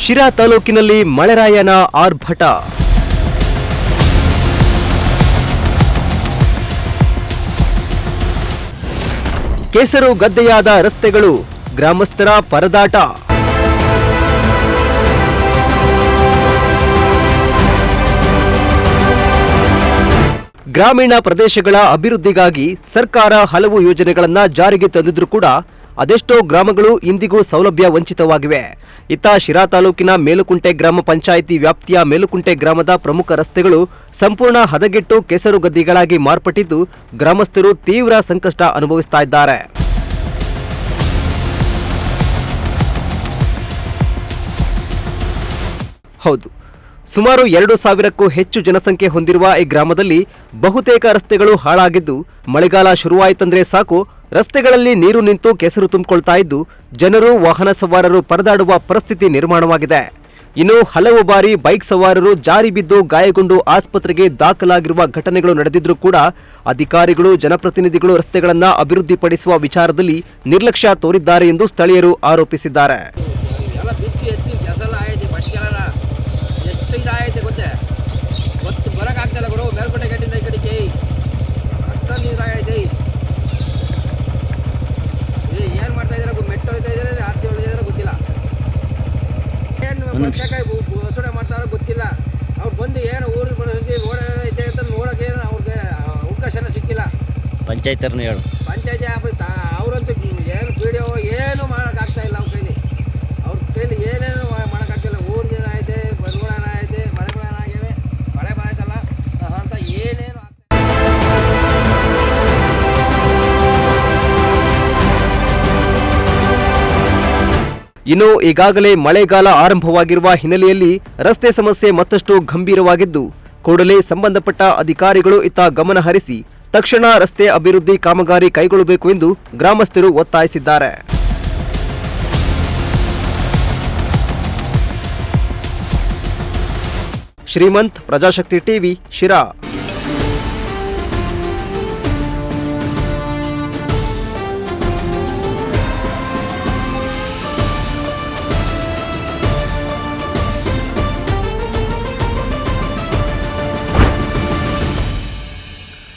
ಶಿರಾ ತಾಲೂಕಿನಲ್ಲಿ ಮಳೆರಾಯನ ಆರ್ಭಟ. ಕೆಸರು ಗದ್ದೆಯಾದ ರಸ್ತೆಗಳು, ಗ್ರಾಮಸ್ಥರ ಪರದಾಟ. ಗ್ರಾಮೀಣ ಪ್ರದೇಶಗಳ ಅಭಿವೃದ್ಧಿಗಾಗಿ ಸರ್ಕಾರ ಹಲವು ಯೋಜನೆಗಳನ್ನು ಜಾರಿಗೆ ತಂದಿದ್ರೂ ಕೂಡ ಅದೆಷ್ಟೋ ಗ್ರಾಮಗಳು ಇಂದಿಗೂ ಸೌಲಭ್ಯ ವಂಚಿತವಾಗಿವೆ. ಇತ್ತ ಶಿರಾ ತಾಲೂಕಿನ ಮೇಲುಕುಂಟೆ ಗ್ರಾಮ ಪಂಚಾಯಿತಿ ವ್ಯಾಪ್ತಿಯ ಮೇಲುಕುಂಟೆ ಗ್ರಾಮದ ಪ್ರಮುಖ ರಸ್ತೆಗಳು ಸಂಪೂರ್ಣ ಹದಗೆಟ್ಟು ಕೆಸರು ಗದ್ದೆಗಳಾಗಿ ಮಾರ್ಪಟ್ಟಿದ್ದು ಗ್ರಾಮಸ್ಥರು ತೀವ್ರ ಸಂಕಷ್ಟ ಅನುಭವಿಸ್ತಾ ಇದ್ದಾರೆ. ಹೌದು, ಸುಮಾರು 2,000ಕ್ಕೂ ಹೆಚ್ಚು ಜನಸಂಖ್ಯೆ ಹೊಂದಿರುವ ಈ ಗ್ರಾಮದಲ್ಲಿ ಬಹುತೇಕ ರಸ್ತೆಗಳು ಹಾಳಾಗಿದ್ದು, ಮಳೆಗಾಲ ಶುರುವಾಯಿತಂದ್ರೆ ಸಾಕು ರಸ್ತೆಗಳಲ್ಲಿ ನೀರು ನಿಂತು ಕೆಸರು ತುಂಬಿಕೊಳ್ತಾ ಇದ್ದು ಜನರು, ವಾಹನ ಸವಾರರು ಪರದಾಡುವ ಪರಿಸ್ಥಿತಿ ನಿರ್ಮಾಣವಾಗಿದೆ. ಇನ್ನು ಹಲವು ಬಾರಿ ಬೈಕ್ ಸವಾರರು ಜಾರಿ ಬಿದ್ದು ಗಾಯಗೊಂಡು ಆಸ್ಪತ್ರೆಗೆ ದಾಖಲಾಗಿರುವ ಘಟನೆಗಳು ನಡೆದಿದ್ರೂ ಕೂಡ ಅಧಿಕಾರಿಗಳು, ಜನಪ್ರತಿನಿಧಿಗಳು ರಸ್ತೆಗಳನ್ನು ಅಭಿವೃದ್ಧಿಪಡಿಸುವ ವಿಚಾರದಲ್ಲಿ ನಿರ್ಲಕ್ಷ್ಯ ತೋರಿದ್ದಾರೆ ಎಂದು ಸ್ಥಳೀಯರು ಆರೋಪಿಸಿದ್ದಾರೆ. ಇದಾಗೈತೆ ಗೊತ್ತೇ, ಗೊತ್ತು ಬರೋಕ್ಕಾಗ್ತಾಯಿಲ್ಲ ಗುರು. ಮೇಲ್ಕೋಟೆ ಗೇಟಿಂದ ಈ ಕಡೆಗೆ ಅಷ್ಟೊಂದು ನೀರಾಗೈತೆ. ಏನು ಮಾಡ್ತಾ ಇದ್ದಾರೆ, ಮೆಟ್ಟು ಹೋಗ್ತಾ ಇದ್ದಾರೆ, ಆರ್ತಿ ಹೊಳಿದ್ರೆ ಗೊತ್ತಿಲ್ಲ, ಏನು ವಸೂಡೆ ಮಾಡ್ತಾರೋ ಗೊತ್ತಿಲ್ಲ. ಅವ್ರು ಬಂದು ಏನು ಊರಿಗೆ ಬರೋದು ಓಡೈತೆ ಅಂತ ನೋಡೋಕೆ ಅವ್ರಿಗೆ ಅವಕಾಶನ ಸಿಕ್ಕಿಲ್ಲ. ಪಂಚಾಯತರ್ನ ಹೇಳು, ಪಂಚಾಯತಿ ಅವರಂತೂ ಏನು ವಿಡಿಯೋ ಏನು ಮಾಡೋಕ್ಕಾಗ್ತಾ ಇಲ್ಲ. ಅವ್ರ ಕೈಲಿ ಏನೇನು ಮಾಡೋಕ್ಕಾಗ್ತಿಲ್ಲ. ಊರಿಗೆ ಏನಾಯ್ತೆ, ಬರಗಾಲ ಐತೆ, ಮಳೆಗಳಾಗಿವೆ, ಮಳೆ ಬರಾಯ್ತಲ್ಲ ಅಂತ ಏನೇನು. ಇನ್ನು ಈಗಾಗಲೇ ಮಳೆಗಾಲ ಆರಂಭವಾಗಿರುವ ಹಿನ್ನೆಲೆಯಲ್ಲಿ ರಸ್ತೆ ಸಮಸ್ಯೆ ಮತ್ತಷ್ಟು ಗಂಭೀರವಾಗಿದ್ದು ಕೂಡಲೇ ಸಂಬಂಧಪಟ್ಟ ಅಧಿಕಾರಿಗಳು ಇತ್ತ ಗಮನ ಹರಿಸಿ ತಕ್ಷಣ ರಸ್ತೆ ಅಭಿವೃದ್ಧಿ ಕಾಮಗಾರಿ ಕೈಗೊಳ್ಳಬೇಕು ಎಂದು ಗ್ರಾಮಸ್ಥರು ಒತ್ತಾಯಿಸಿದ್ದಾರೆ. ಶ್ರೀಮಂತ್, ಪ್ರಜಾಶಕ್ತಿ ಟಿವಿ, ಶಿರಾ.